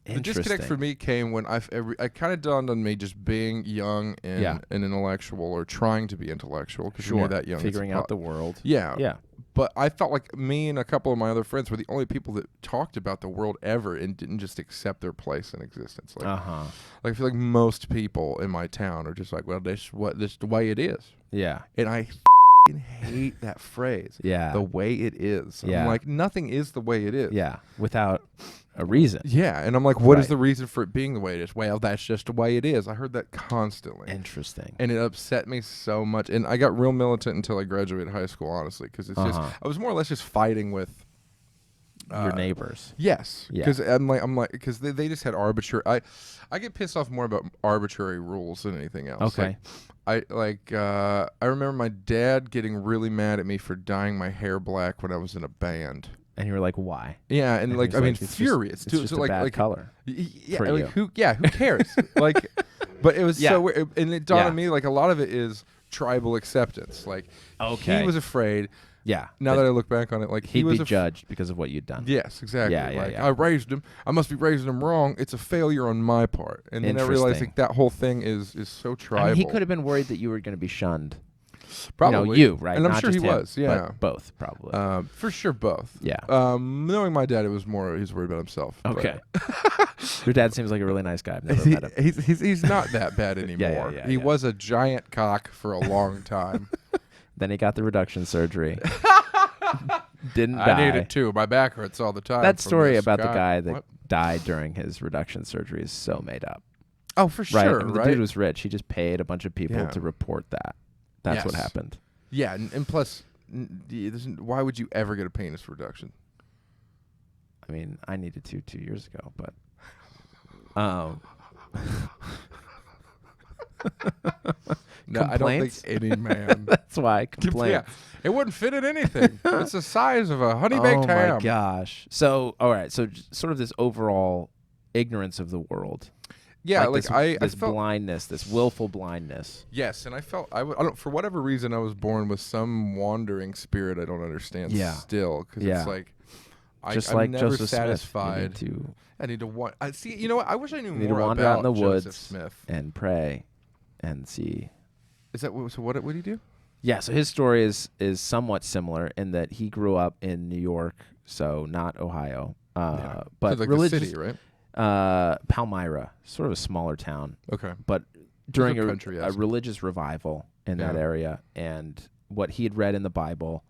the disconnect Interesting. for me came when I kind of dawned on me just being young and Yeah. an intellectual or trying to be intellectual because you're that young, Figuring it's out the world. yeah. Yeah. But I felt like me and a couple of my other friends were the only people that talked about the world ever and didn't just accept their place in existence. Like, like I feel like most people in my town are just like, well, this is the way it is. Yeah. And I hate that phrase. Yeah. The way it is. Yeah. I'm like, nothing is the way it is. Yeah. Without a reason. Yeah. And I'm like, what is Right. the reason for it being the way it is? Well, that's just the way it is. I heard that constantly. Interesting. And it upset me so much. And I got real militant until I graduated high school, honestly, because it's just, I was more or less just fighting with Your neighbors. yes. Yeah. Because I'm like, because they just had arbitrary, I get pissed off more about arbitrary rules than anything else. Okay. I remember my dad getting really mad at me for dyeing my hair black when I was in a band. And you were like, why? Yeah, and like he's I mean, like, it's furious. Just, it's just a like, bad like, color. Yeah, for like you. who cares? Like, but it was Yeah. so weird, and it dawned Yeah. on me like a lot of it is tribal acceptance. Like, Okay. he was afraid. Yeah. Now that I look back on it, like he'd he was be judged because of what you'd done. Yes, exactly. Yeah, yeah, like, yeah. I raised him. I must be raising him wrong. It's a failure on my part. And then I realized Interesting. like that whole thing is so tribal. I mean, he could have been worried that you were going to be shunned. Probably You, right? And I'm Not sure he just him, was. Yeah, but both probably. for sure, both. Yeah. Knowing my dad, it was more he was worried about himself. but- Okay. Your dad seems like a really nice guy. I've never met him. he's not that bad anymore. yeah, he yeah. was a giant cock for a long time. Then he got the reduction surgery. Didn't die. I needed to. My back hurts all the time. That from story this about the guy that What? died during his reduction surgery is so made up. Oh, for Right? sure. I mean, the right? dude was rich. He just paid a bunch of people Yeah. to report that. That's what Yes. happened. Yeah, and plus, why would you ever get a penis reduction? I mean, I needed to 2 years ago, but No, I don't think Complaints? any man. that's why I complained. Yeah, it wouldn't fit in anything. It's the size of a honey baked Oh ham. my gosh. So, all right. So, sort of this overall ignorance of the world. Yeah, this, I this felt blindness, this willful blindness. yes, and I felt I don't for whatever reason I was born with some wandering spirit I don't understand. Yeah. Still, because Yeah. it's like Just I'm like never Joseph satisfied. Smith, you need I need to want. I see. You know what? I wish I knew You need to more wander out about in the Joseph woods. Smith. and pray and see. Is that so? What do you do? Yeah, so his story is somewhat similar in that he grew up in New York, so not Ohio, but So like religious. the city, right? Palmyra, sort of a smaller town, Okay. but during a country-esque. religious revival in that Yeah. area, and what he had read in the Bible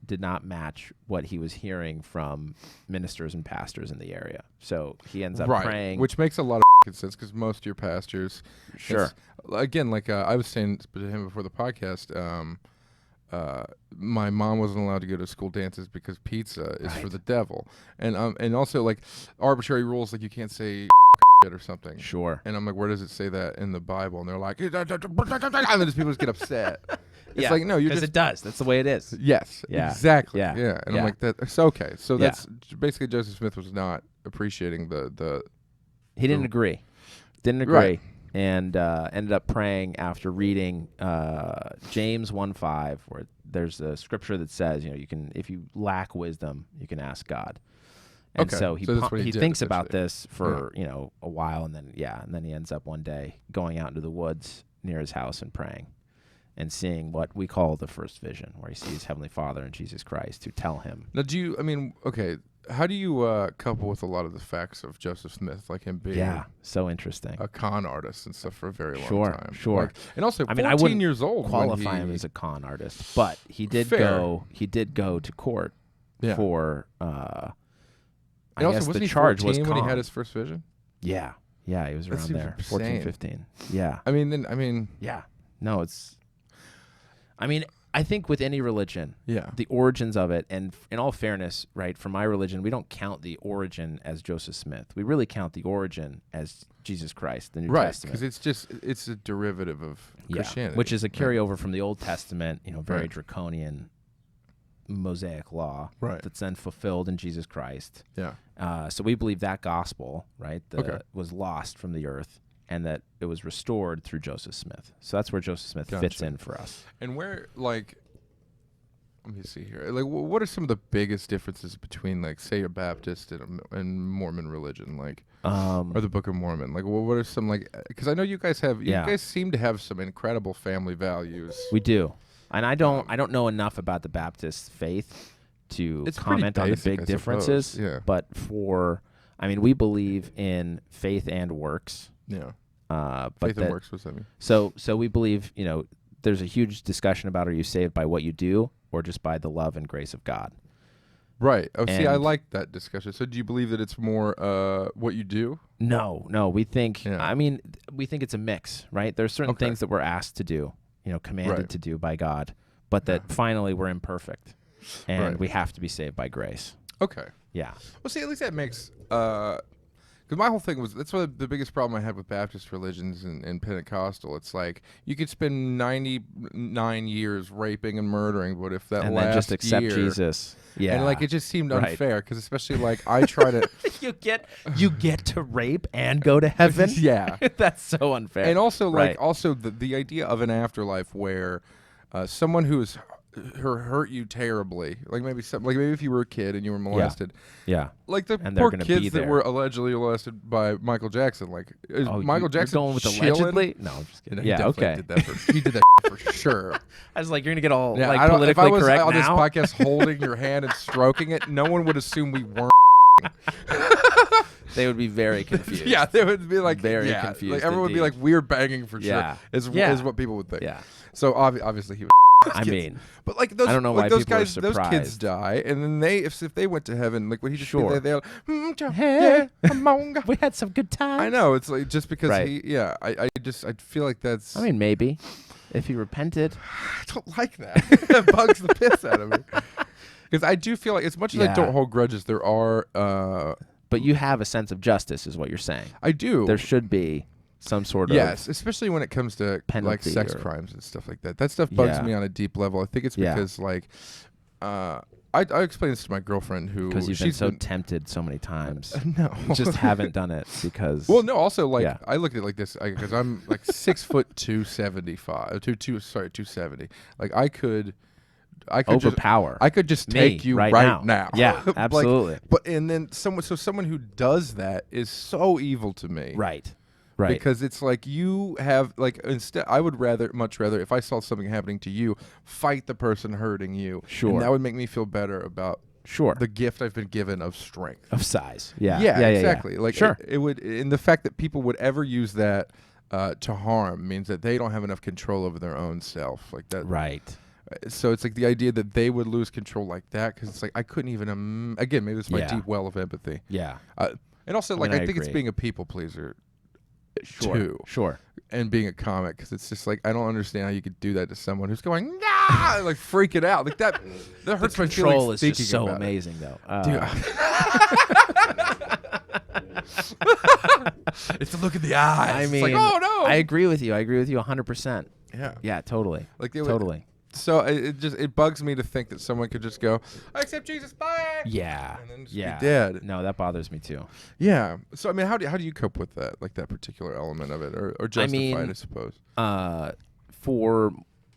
did not match what he was hearing from ministers and pastors in the area. So he ends up Right, praying. which makes a lot of sense because most of your pastors, Sure. it's- again, like I was saying to him before the podcast, my mom wasn't allowed to go to school dances because pizza is for Right. the devil, and also like arbitrary rules like you can't say shit or something. Sure. And I'm like, where does it say that in the Bible? And they're like, and then just people just get upset. It's like, no, you're because just it does. That's the way it is. yes, Yeah. exactly, Yeah. yeah. And Yeah. I'm like, that's okay. So Yeah. that's basically Joseph Smith was not appreciating the He didn't agree. Didn't agree. Right. and ended up praying after reading James 1:5, where there's a scripture that says, you can, if you lack wisdom, you can ask God. And Okay. so So that's what he did, thinks about essentially. this for a while, and then he ends up one day going out into the woods near his house and praying, and seeing what we call the first vision, where he sees Heavenly Father and Jesus Christ who tell him. Now, how do you couple with a lot of the facts of Joseph Smith, like him being So interesting. a con artist and stuff for a very long time? Sure. Like, and also, 14 I wouldn't years old. qualify him as a con artist, but he did go to court for. I And also, guess wasn't the he charge 14 was when he con. had his first vision? Yeah, he was around seems there, 14, insane. 15. Yeah. Yeah. No, it's. I think with any religion, Yeah. the origins of it, and in all fairness, right, for my religion, we don't count the origin as Joseph Smith. We really count the origin as Jesus Christ, the New Right, Testament. because it's a derivative of Christianity. Which is a carryover from the Old Testament, very Right. draconian Mosaic law Right. that's then fulfilled in Jesus Christ. Yeah. So we believe that gospel, right, Okay. was lost from the earth, and that it was restored through Joseph Smith. So that's where Joseph Smith fits Gotcha. in for us. And where, like, let me see here. Like, what are some of the biggest differences between, like, say, a Baptist and Mormon religion, like, or the Book of Mormon? Like, what are some, like, because I know you guys have, you guys seem to have some incredible family values. We do. And I don't know enough about the Baptist faith to It's comment on the pretty basic, big I differences. suppose, yeah. But we believe in faith and works. Yeah. But Faith and works, what's that mean? So we believe, there's a huge discussion about, are you saved by what you do or just by the love and grace of God? Right. Oh, see, I And- like that discussion. So do you believe that it's more what you do? No. We think, Yeah. we think it's a mix, right? There's certain Okay. things that we're asked to do, commanded Right. to do by God, but that finally we're imperfect and Right. we have to be saved by grace. Okay. Yeah. Well, see, at least that makes because my whole thing was that's what the biggest problem I had with Baptist religions and Pentecostal. It's like you could spend 99 years raping and murdering, but if that And last then just accept year, Jesus. Yeah. and like it just seemed Right. unfair because especially like I try to you get to rape and go to heaven. Yeah. That's so unfair. And also, Right. the idea of an afterlife where someone who has hurt you terribly, like maybe if you were a kid and you were molested, yeah. like the And they're poor gonna kids be that there. were allegedly molested by Michael Jackson, like is Michael Jackson You're going with chilling? allegedly? No, I'm just You kidding. know, he Yeah, definitely okay. did that he did that for sure. I was like, you're gonna get all Yeah, like I don't, if politically I was correct on this now. podcast holding your hand and stroking it, no one would assume we weren't. They would be very confused. Yeah, they would be like Very yeah, confused Like everyone would be like, indeed. we're banging for Yeah. sure. Is Yeah. what people would think. Yeah. So obviously he was. I mean, But like those, I don't know like why those people are guys, those kids surprised. die, and then if they went to heaven, like what he just Sure. did, they're Hey. yeah, we had some good times. I know it's like just because Right. I feel like that's. I mean, maybe if he repented. I don't like that. That bugs the piss out of me. Because I do feel like as much as I Yeah. don't hold grudges, there are. But you have a sense of justice, is what you're saying. I do. There should be some sort of Yes, especially when it comes to like penalty sex or- crimes and stuff like that. That stuff bugs Yeah. me on a deep level. I think it's Yeah. because like I explained this to my girlfriend who because you've been she's so tempted so me times. no Just haven't done it because. Well, no. Also, like Yeah. I look at it like this because I'm like 6'2", 270. Like I could overpower. I could just me take you right now. Yeah, Like, absolutely. but and then someone who does that is so evil to me. Right. Because it's like you have like instead I would much rather if I saw something happening to you, fight the person hurting you. Sure. And that would make me feel better about the gift I've been given of strength. Of size. Yeah. Yeah, Yeah. exactly. Like Sure. it would and the fact that people would ever use that to harm means that they don't have enough control over their own self. Like that. Right. So it's like the idea that they would lose control like that because it's like I couldn't even again maybe it's my Yeah. deep well of empathy. Yeah. And also I like mean, I I think it's agree. being a people pleaser. Sure. Too. Sure. And being a comic because it's just like I don't understand how you could do that to someone who's going nah like freaking out like that hurts my Control feelings is just thinking so about it. amazing, though. Dude. It's a look in the eyes. I mean, it's like, oh no. I agree with you. I agree with you 100%. Yeah. Yeah, totally. Like Totally. So it bugs me to think that someone could just go, I accept Jesus, bye. Yeah. And then just Yeah. be dead. No, that bothers me too. Yeah. So I mean, how do you cope with that, like that particular element of it, or justify it, I suppose?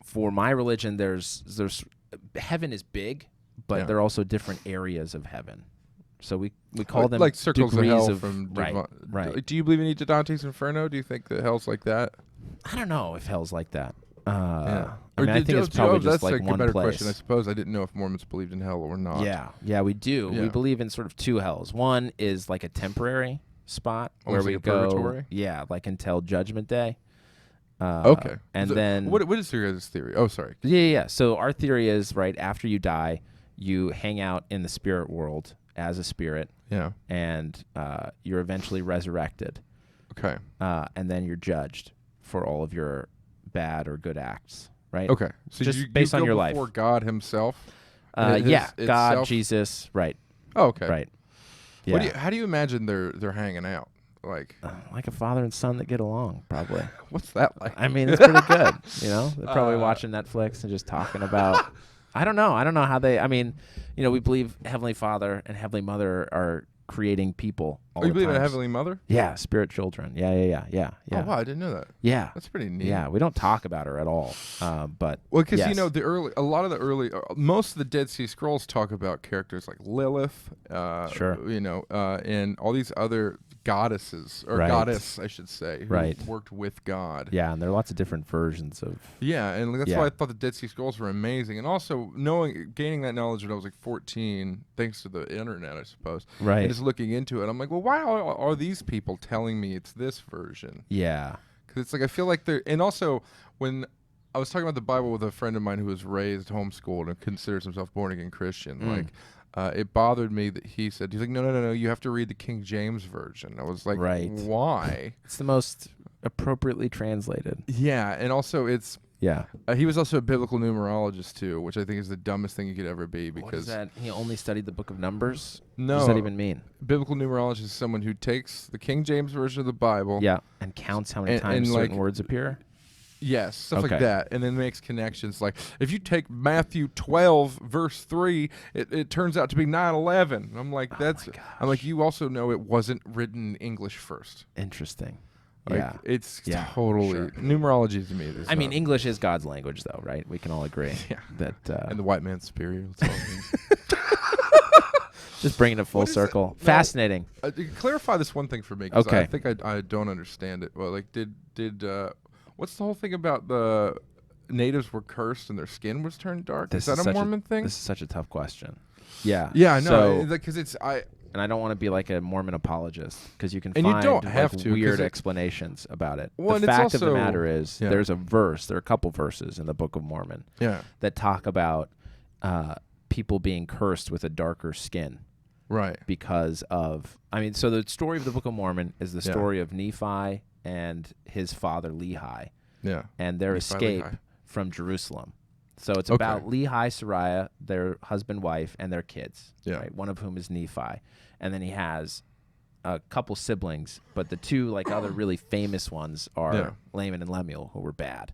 For my religion, there's heaven is big, but there are also different areas of heaven. So we call them like circles of degrees hell from right. Do you believe in Dante's Inferno? Do you think that hell's like that? I don't know if hell's like that. Yeah. I mean, I think it's probably just like one better place. Question, I suppose. I didn't know if Mormons believed in hell or not. Yeah, we do. Yeah. We believe in sort of two hells. One is like a temporary spot Almost where like we a go, purgatory? like until Judgment Day. Okay. And so then what is your guys' theory? Oh, sorry. Yeah. So our theory is right after you die, you hang out in the spirit world as a spirit. Yeah. And you're eventually resurrected. Okay. And then you're judged for all of your bad or good acts. Right. Okay. So just based on your life. Before God Himself. God, Jesus. Right. Oh, okay. Right. Yeah. How do you imagine they're hanging out? Like a father and son that get along, probably. What's that like? I mean, it's pretty good. They're probably watching Netflix and just talking about. I don't know how they. I mean, we believe Heavenly Father and Heavenly Mother are creating people. You believe in a Heavenly Mother? Yeah, spirit children. Yeah. Oh wow, I didn't know that. Yeah, that's pretty neat. Yeah, we don't talk about her at all. But because yes. most of the Dead Sea Scrolls talk about characters like Lilith. Sure. And all these other goddesses or goddess, I should say, who worked with God. Yeah, and there are lots of different versions of. Yeah, and that's why I thought the Dead Sea Scrolls were amazing, and also gaining that knowledge when I was like 14, thanks to the internet, I suppose. Right. And just looking into it, I'm like, well, why are these people telling me it's this version? Yeah. Because it's like I feel like they're, and also when I was talking about the Bible with a friend of mine who was raised homeschooled and considers himself born again Christian, like. It bothered me that he's like, no, you have to read the King James Version. I was like, why? It's the most appropriately translated. Yeah, and also it's... Yeah. He was also a biblical numerologist, too, which I think is the dumbest thing you could ever be. Because what is that? He only studied the Book of Numbers? No. What does that even mean? Biblical numerologist is someone who takes the King James Version of the Bible... Yeah, and counts how many times certain words appear? Yes, stuff like that, and then makes connections. Like, if you take Matthew 12, verse 3, it turns out to be 9/11. I'm like, I'm like, you also know it wasn't written in English first. Interesting. Like, it's totally... Numerology to me. I mean, English is God's language, though, right? We can all agree. That, and the white man's superior. Just bringing it full circle. Fascinating. Clarify this one thing for me, because I think I don't understand it. Well, like, did what's the whole thing about the natives were cursed and their skin was turned dark? Is that a Mormon thing? This is such a tough question. Yeah. Yeah, I know. Because and I don't want to be like a Mormon apologist, because you can find you don't have to, weird explanations about it. Well, the fact of the matter is, there's a verse, there are a couple verses in the Book of Mormon that talk about people being cursed with a darker skin. Right. Because of, so the story of the Book of Mormon is the story of Nephi and his father Lehi, and their escape from Jerusalem. So it's about Lehi, Sariah, their husband, wife, and their kids. Right? One of whom is Nephi, and then he has a couple siblings, but the two other really famous ones are Laman and Lemuel, who were bad.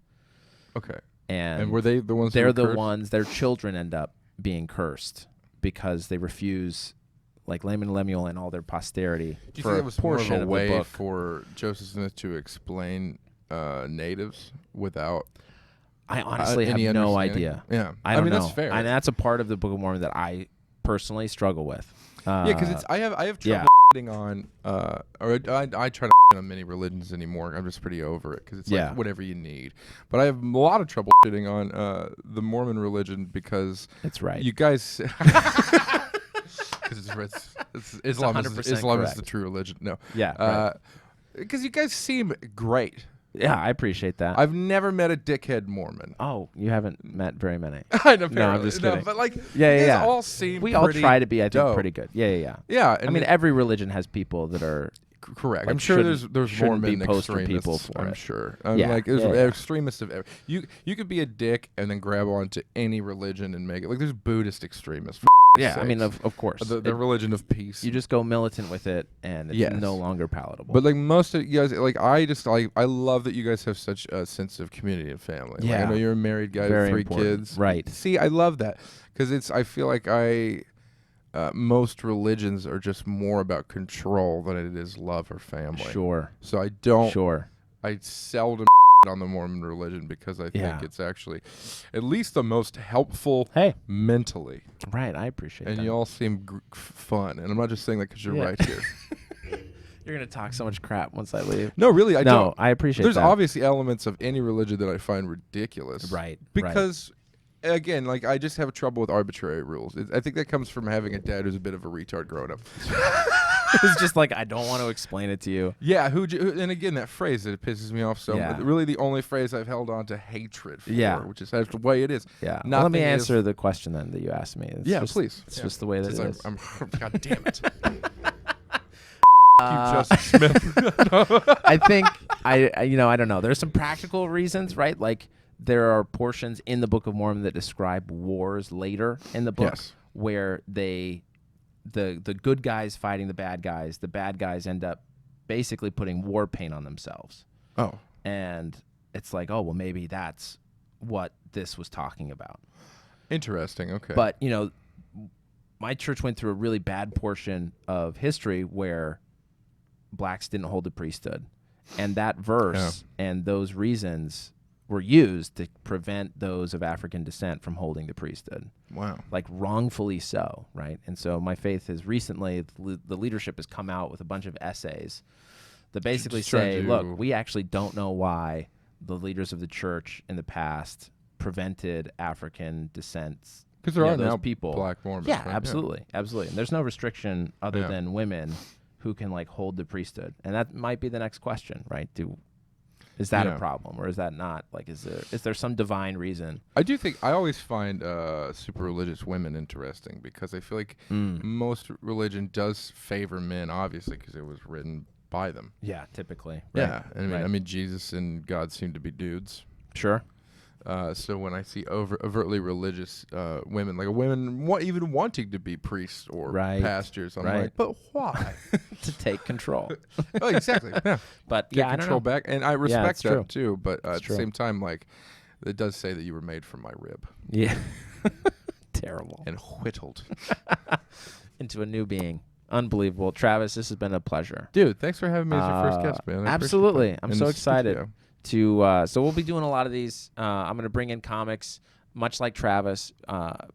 Okay. And were they the ones? They're the ones. Their children end up being cursed because they refuse. Like Laman and Lemuel and all their posterity. Do you think it was more of a way for Joseph Smith to explain natives without? I honestly have no idea. Yeah, I don't know. That's fair. And that's a part of the Book of Mormon that I personally struggle with. Because I have trouble on, or I try to on many religions anymore. I'm just pretty over it because it's like whatever you need. But I have a lot of trouble on the Mormon religion because it's right. You guys. Because Islam is the true religion. No. Yeah. Because you guys seem great. Yeah, I appreciate that. I've never met a dickhead Mormon. Oh, you haven't met very many. I know. No, I'm just kidding. But like, yeah. all seem we all try to be, I think, pretty good. Yeah. Yeah. I mean, every religion has people that are correct. I'm sure there's Mormon poster people for I'm it. sure. Like there's extremists of you could be a dick and then grab onto any religion and make it like there's Buddhist extremists. Yeah, I mean, of course. The religion of peace. You just go militant with it, and it's no longer palatable. But like most of you guys, like I love that you guys have such a sense of community and family. Yeah. Like, I know you're a married guy Very with 3 important. kids. Right. See, I love that because I feel like most religions are just more about control than it is love or family. Sure. So I don't. Sure. I seldom on the Mormon religion because I think Yeah. it's actually at least the most helpful mentally. Right, I appreciate that. And you all seem fun. And I'm not just saying that because you're right here. You're going to talk so much crap once I leave. No, really, I don't. No, I appreciate There's that. obviously elements of any religion that I find ridiculous. Right. Because, again, like I just have trouble with arbitrary rules. I think that comes from having a dad who's a bit of a retard growing up. It's just like, I don't want to explain it to you. Yeah, and again, that phrase, it pisses me off so much. Really the only phrase I've held on to hatred for, which is that's the way it is. Yeah. Well, let me answer the question then that you asked me. It's please. It's just the way that it is. God damn it. Justice Smith. I think, I don't know. There's some practical reasons, right? Like, there are portions in the Book of Mormon that describe wars later in the book where the good guys fighting the bad guys end up basically putting war paint on themselves. Oh. And it's like, oh, well, maybe that's what this was talking about. Interesting, okay. But, my church went through a really bad portion of history where blacks didn't hold the priesthood. And that verse and those reasons were used to prevent those of African descent from holding the priesthood. Wow. Like wrongfully so, right? And so my faith has recently, the leadership has come out with a bunch of essays that basically say, look, we actually don't know why the leaders of the church in the past prevented African descents. Because there are those now people. Black Mormons. Yeah, right? absolutely. Absolutely. And there's no restriction other than women who can like hold the priesthood. And that might be the next question, right? Is that a problem, or is that not? Like, is there some divine reason? I do think I always find super religious women interesting because I feel like most religion does favor men, obviously, because it was written by them. Yeah, typically. Right. Yeah, I mean, Jesus and God seem to be dudes. Sure. So when I see overtly religious women, like women even wanting to be priests or pastors, I'm like, but why? To take control. Oh, exactly. Yeah. But take control back, and I respect that true. too. But at the same time, like, it does say that you were made from my rib. Yeah. Terrible. And whittled into a new being. Unbelievable. Travis, this has been a pleasure. Dude, thanks for having me as your first guest, man. Absolutely. I'm so excited. So we'll be doing a lot of these. I'm going to bring in comics, much like Travis,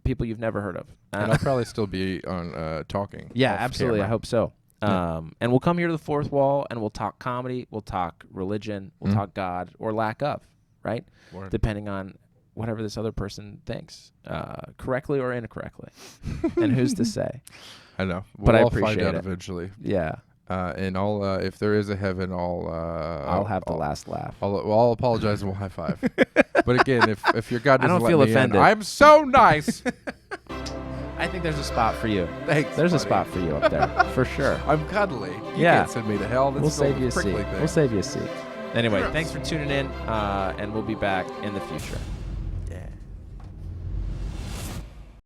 people you've never heard of. And I'll probably still be on talking. Yeah, absolutely. Camera. I hope so. And we'll come here to the fourth wall, and we'll talk comedy, we'll talk religion, we'll talk God, or lack of, right? Word. Depending on whatever this other person thinks, correctly or incorrectly. And who's to say? I know. But I I'll appreciate find out it. Eventually. Yeah. And I'll, if there is a heaven, I'll have the last laugh. I'll apologize and we'll high five. But again, if your God doesn't I don't feel offended. I'm so nice. I think there's a spot for you. Thanks. There's a spot for you up there, for sure. I'm cuddly. You Yeah. can't send me to hell. That's We'll save you a seat. thing. We'll save you a seat. Anyway, thanks for tuning in, and we'll be back in the future.